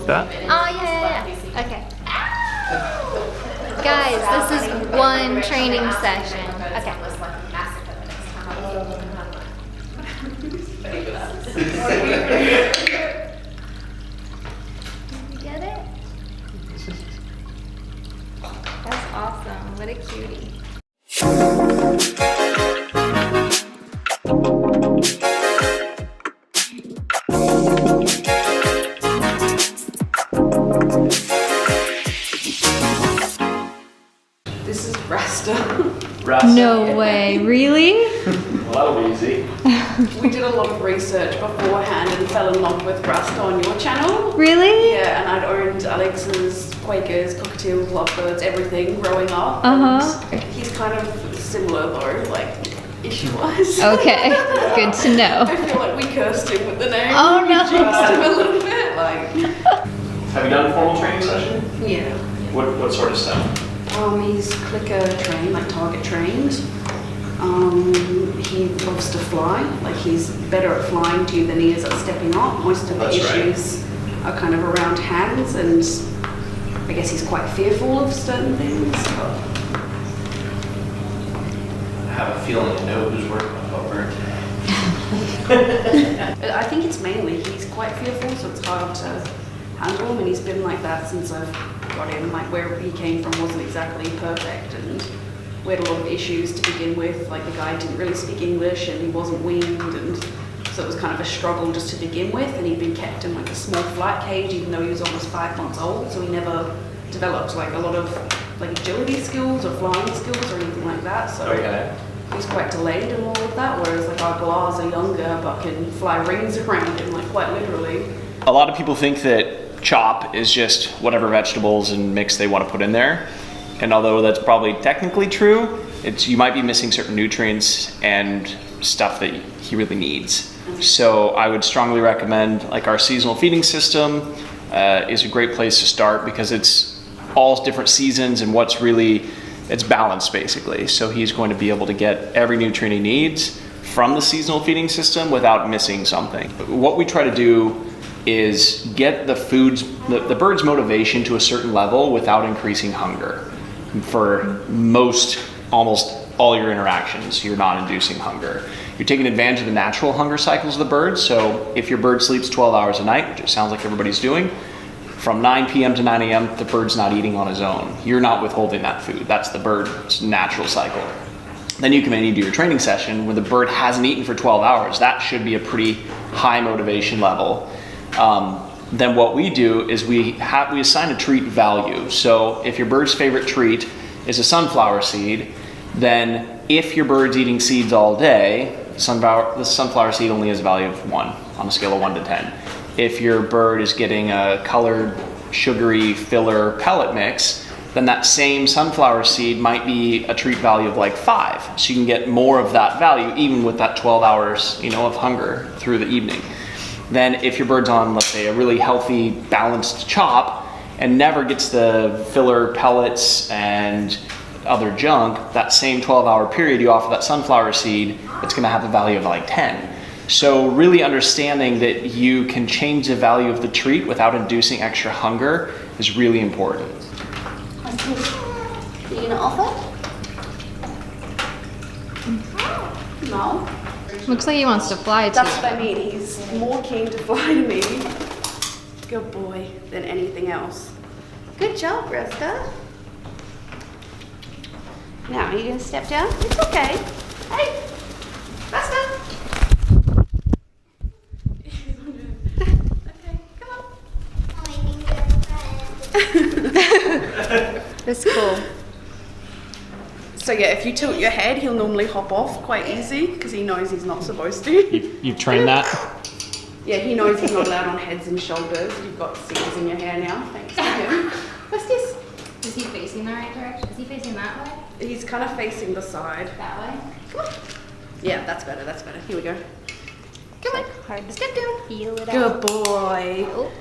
like that? Oh, yeah. Okay. Guys, this is one training session. Okay. You get it? That's awesome. What a cutie. This is Rasta. Rasta. No way, really? Well, that'll be easy. We did a lot of research beforehand and fell in love with Rasta on your channel. Really? Yeah, and I'd owned Alex's Quakers, cockatiels, lovebirds, everything growing up. Uh-huh. And he's kind of similar though, like issue-wise. Okay, good to know. I feel like we cursed him with the name. Oh, no. We jinxed him a little bit, like. Have you done a formal training session? Yeah. What sort of stuff? He's clicker trained, like target trained. He loves to fly. Like he's better at flying to you than he is at stepping up. Most of the That's right. issues are kind of around hands, and I guess he's quite fearful of certain things. But I have a feeling I know who's working with what bird. I think it's mainly he's quite fearful, so it's hard to handle him, and he's been like that since I've got him. Like where he came from wasn't exactly perfect, and we had a lot of issues to begin with. Like the guy didn't really speak English, and he wasn't winged, and so it was kind of a struggle just to begin with. And he'd been kept in like a small flight cage, even though he was almost 5 months old, so he never developed like a lot of like agility skills or flying skills or anything like that. So Okay. he's quite delayed in all of that, whereas like our galahs are younger but can fly rings around him, like quite literally. A lot of people think that chop is just whatever vegetables and mix they want to put in there. And although that's probably technically true, you might be missing certain nutrients and stuff that he really needs. So I would strongly recommend like our seasonal feeding system is a great place to start because it's all different seasons and it's balanced basically. So he's going to be able to get every nutrient he needs from the seasonal feeding system without missing something. What we try to do is get the bird's motivation to a certain level without increasing hunger. For almost all your interactions, you're not inducing hunger. You're taking advantage of the natural hunger cycles of the bird. So if your bird sleeps 12 hours a night, which it sounds like everybody's doing, from 9 p.m. to 9 a.m., the bird's not eating on his own. You're not withholding that food. That's the bird's natural cycle. Then you come in and you do your training session where the bird hasn't eaten for 12 hours. That should be a pretty high motivation level. Then what we do is we assign a treat value. So if your bird's favorite treat is a sunflower seed, then if your bird's eating seeds all day, the sunflower seed only has a value of 1 on a scale of 1 to 10. If your bird is getting a colored, sugary filler pellet mix, then that same sunflower seed might be a treat value of like 5. So you can get more of that value even with that 12 hours, of hunger through the evening. Then if your bird's on, let's say, a really healthy, balanced chop and never gets the filler pellets and other junk, that same 12-hour period you offer that sunflower seed, it's gonna have a value of like 10. So really understanding that you can change the value of the treat without inducing extra hunger is really important. Are you gonna offer? No. Looks like he wants to fly too. That's what I mean. He's more keen to fly to me. Good boy than anything else. Good job, Rasta. Now, are you gonna step down? It's okay. Hey, Rasta. Okay, come on. That's cool. So yeah, if you tilt your head, he'll normally hop off quite easy because he knows he's not supposed to. You've trained that? Yeah, he knows he's not allowed on heads and shoulders. You've got seeds in your hair now, thanks to him. What's this? Is he facing the right direction? Is he facing that way? He's kind of facing the side. That way? Come on. Yeah, that's better, that's better. Here we go. Come on. Hard to Step down. feel it Good out. boy. Oh,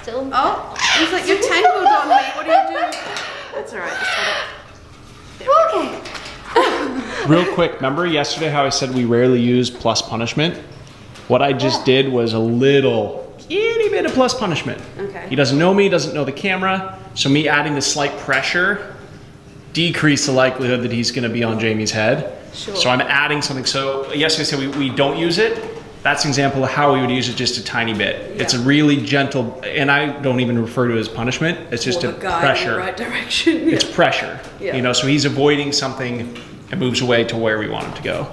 still. Oh, he's like, you're tangled on me. What do you do? That's all right, just hold it. Okay. Real quick, remember yesterday how I said we rarely use plus punishment? What I just did was a little itty teeny bit of plus punishment. Okay. He doesn't know me, doesn't know the camera, so me adding the slight pressure decrease the likelihood that he's gonna be on Jamie's head. Sure. So I'm adding something. So yes, I said we don't use it. That's an example of how we would use it just a tiny bit. Yeah. It's a really gentle, and I don't even refer to it as punishment. It's just Or a the guy pressure. in the right direction. It's pressure. Yeah. You know, so he's avoiding something and moves away to where we want him to go.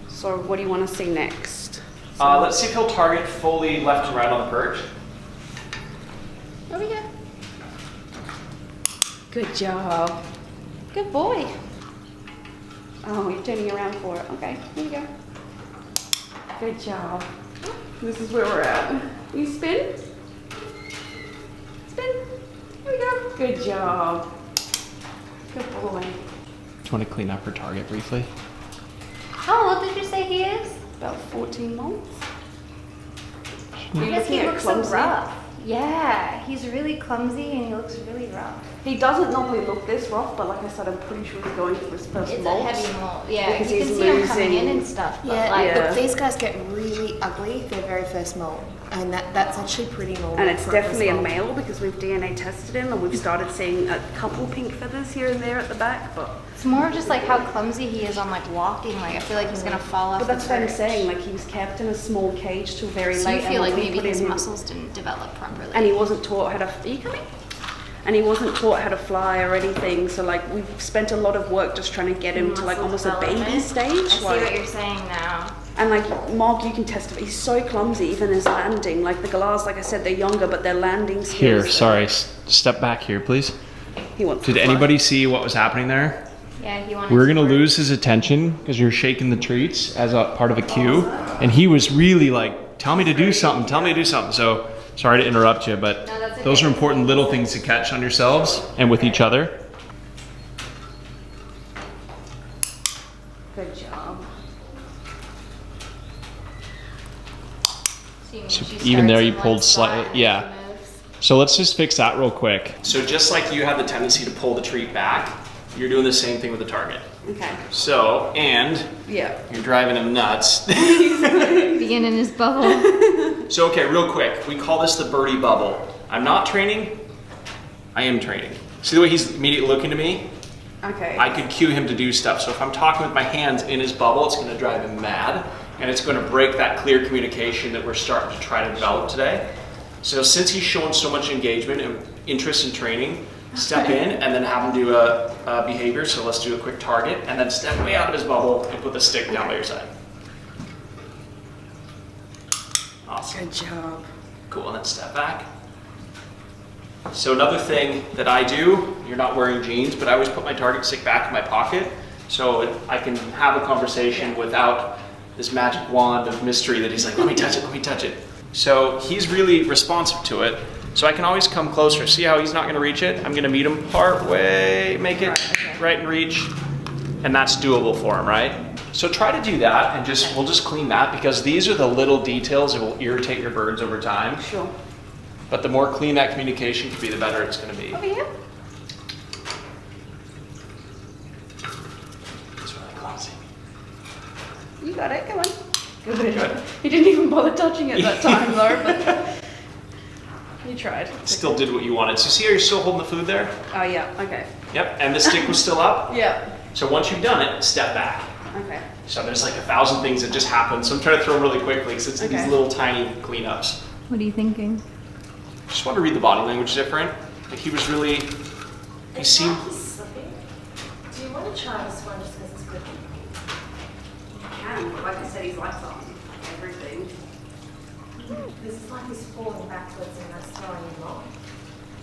So what do you want to see next? Let's see if he'll target fully left and right on the perch. Over here. Good job. Good boy. Oh, you're turning around for it. Okay, here you go. Good job. This is where we're at. You spin. Spin. Here we go. Good job. Good boy. Do you want to clean up her target briefly? How old did you say he is? About 14 months. I guess he looking at looks so clumsy? rough. Yeah, he's really clumsy and he looks really rough. He doesn't normally look this rough, but like I said, I'm pretty sure he's going through his first It's molt. a heavy molt. Yeah, Because you can he's see him coming in losing- and stuff. But Yeah, like, Yeah. look, these guys get really ugly their very first molt, and that's actually pretty normal. And it's for a definitely a first molt. male because we've DNA tested him and we've started seeing a couple pink feathers here and there at the back, but it's more just like how clumsy he is on like walking. Like I feel like he's gonna fall off. But that's the what I'm perch. saying, like he was kept in a small cage till very So late. you feel and like we maybe put his him in- muscles didn't develop properly. And he wasn't taught how to, are you coming? And he wasn't taught how to fly or anything, so like we've spent a lot of work just trying to get him to like Muscle almost a baby development. stage. I see like, what you're saying now. and like Mark, you can testify, he's so clumsy even his landing. Like the galahs, like I said, they're younger, but their landing skills. Here, sorry, step back here, please. He wants Did to fly. anybody see what was happening there? Yeah, he wanted. We're to gonna work. lose his attention because you're shaking the treats as a part of a cue, and he was really like, "Tell me to do something. Tell me to do something." So sorry to interrupt you, but No, that's okay. those are important little things to catch on yourselves and with each other. Good job. So you mean So she even starts there, in you one pulled spot slightly- and yeah. she moves? So let's just fix that real quick. So just like you have the tendency to pull the treat back, you're doing the same thing with the target. Okay. So, and Yeah. you're driving him nuts. Begin in his bubble. So, okay, real quick, we call this the birdie bubble. I'm not training, I am training. See the way he's immediately looking to me? Okay. I could cue him to do stuff. So if I'm talking with my hands in his bubble, it's gonna drive him mad, and it's gonna break that clear communication that we're starting to try to develop today. So since he's showing so much engagement and interest in training, step in and then have him do a behavior. So let's do a quick target, and then step way out of his bubble and put the stick down by your side. Awesome. Good job. Cool, and then step back. So another thing that I do, you're not wearing jeans, but I always put my target stick back in my pocket so I can have a conversation without this magic wand of mystery that he's like, let me touch it, let me touch it. So he's really responsive to it. So I can always come closer. See how he's not gonna reach it? I'm gonna meet him part way, make it right in reach, and that's doable for him, right? So try to do that, and we'll just clean that, because these are the little details that will irritate your birds over time. Sure. But the more clean that communication can be, the better it's going to be. Over here. It's really clumsy. You got it, come on. Good. Good. He didn't even bother touching it that time though, but you tried. Still did what you wanted. So see how you're still holding the food there? Oh yeah, okay. Yep, and the stick was still up. Yeah. So once you've done it, step back. Okay. So there's like 1,000 things that just happen. So I'm trying to throw them really quickly because it's Okay. these little tiny cleanups. What are you thinking? Just want to read the body language different. Like he was really, he seemed, He's slipping. Do you want to try this one just because it's good? Can, like I said, he's lights on. Everything. This is like he's falling backwards and that's throwing him off.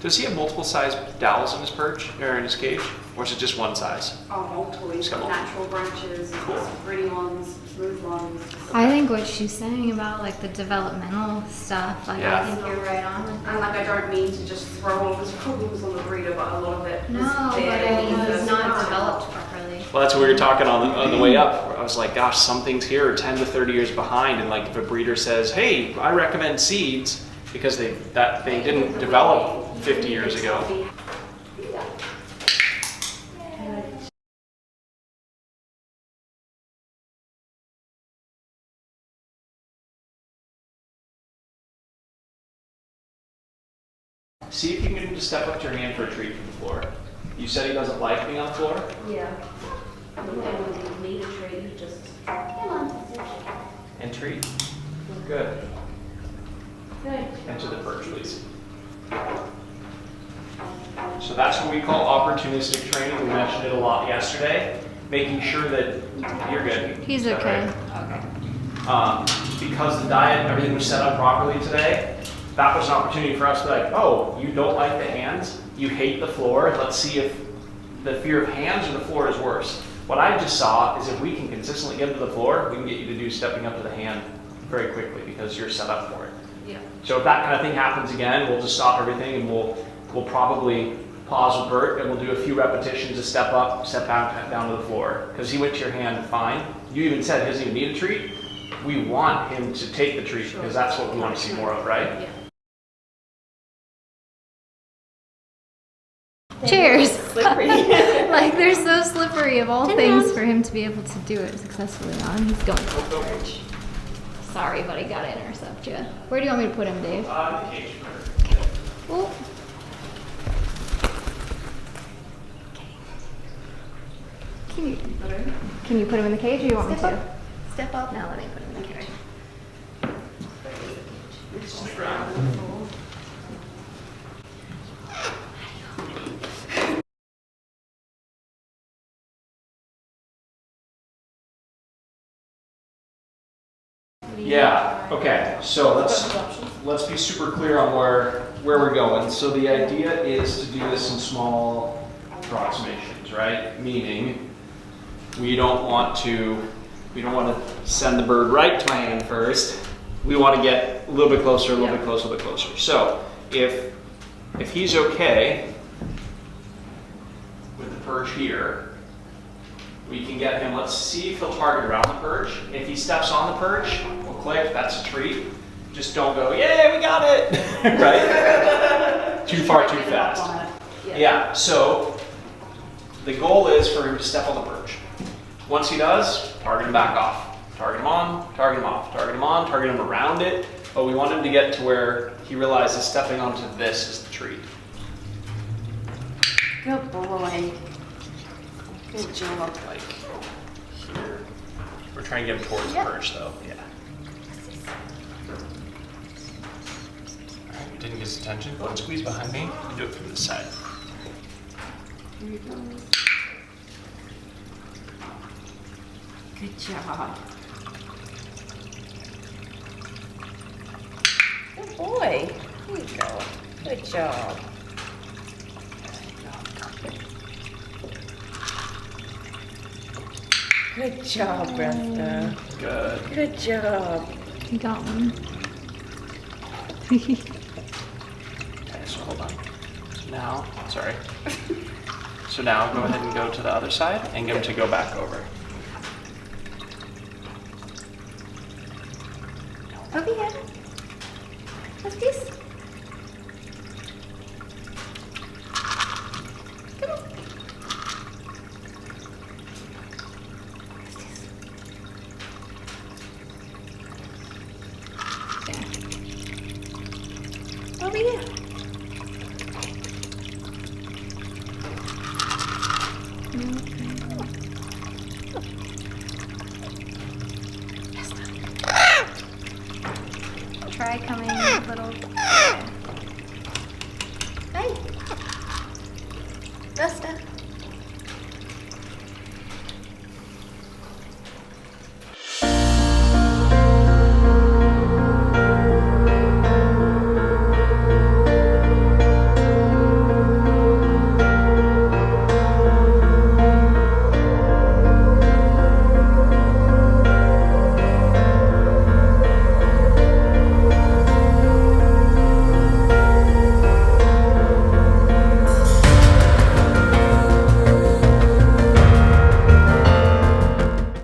does he have multiple size dowels in his perch or in his cage? Or is it just one size? Oh, multiple. He's got Cool. natural branches, Cool. pretty ones, smooth ones. I think what she's saying about like the developmental stuff, like Yeah. I think you're right on with And that. like I don't mean to just throw all of his problems on the breeder, but a lot of it No, was but there I mean, when he he's first not arrived. developed properly. Well, that's what we were talking on the way up. Where I was like, gosh, some things here are 10 to 30 years behind. And like if a breeder says, hey, I recommend seeds because they didn't develop 50 years ago. See if you can get him to step up to your hand for a treat from the floor. You said he doesn't like being on the floor? Yeah. I don't really need a treat, just come on. And treat. Good. Good. Enter the perch, please. So that's what we call opportunistic training. We mentioned it a lot yesterday. Making sure that you're good. He's Is that okay. right? Because the diet, everything was set up properly today, that was an opportunity for us to be like, oh, you don't like the hands, you hate the floor, let's see if the fear of hands or the floor is worse. What I just saw is if we can consistently get him to the floor, we can get you to do stepping up to the hand very quickly because you're set up for it. Yeah. So if that kind of thing happens again, we'll just stop everything and we'll probably pause with Bert and we'll do a few repetitions to step up, step back down to the floor. Because he went to your hand fine. You even said he doesn't even need a treat. We want him to take the treat because that's what we want to see more of, right? Yeah. Cheers. Slippery. Like they're so slippery of all things for him to be able to do it successfully on. He's going for the perch. Sorry, buddy, gotta intercept you. Where do you want me to put him, Dave? The cage. Oh. Can you put him in the cage or you want me to? Step up. Now let me put him in the cage. It's on the ground. Yeah, okay, so let's be super clear on where we're going. So the idea is to do this in small approximations, right? Meaning we don't want to send the bird right to my hand first. We want to get a little bit closer, a little bit closer, a little bit closer. So if he's okay with the perch here, we can get him, let's see if he'll target around the perch. If he steps on the perch, we'll click, that's a treat. Just don't go, yay, we got it, right? Too far, too fast. Yeah, so the goal is for him to step on the perch. Once he does, target him back off. Target him on, target him off, target him on, target him around it. But we want him to get to where he realizes stepping onto this is the treat. Good boy. Good job. Like here. We're trying to get him towards the perch though. Yeah. Alright, we didn't get his attention. Go and squeeze behind me. Do it from this side. Here he goes. Good job. Good boy. Here you go. Good job. Good job, Rasta. Good. Good job. You got one. Okay, so hold on. So now, sorry. So now go ahead and go to the other side and get him to go back over. Over here. What's this? Come on. What's this? Yeah. Over here.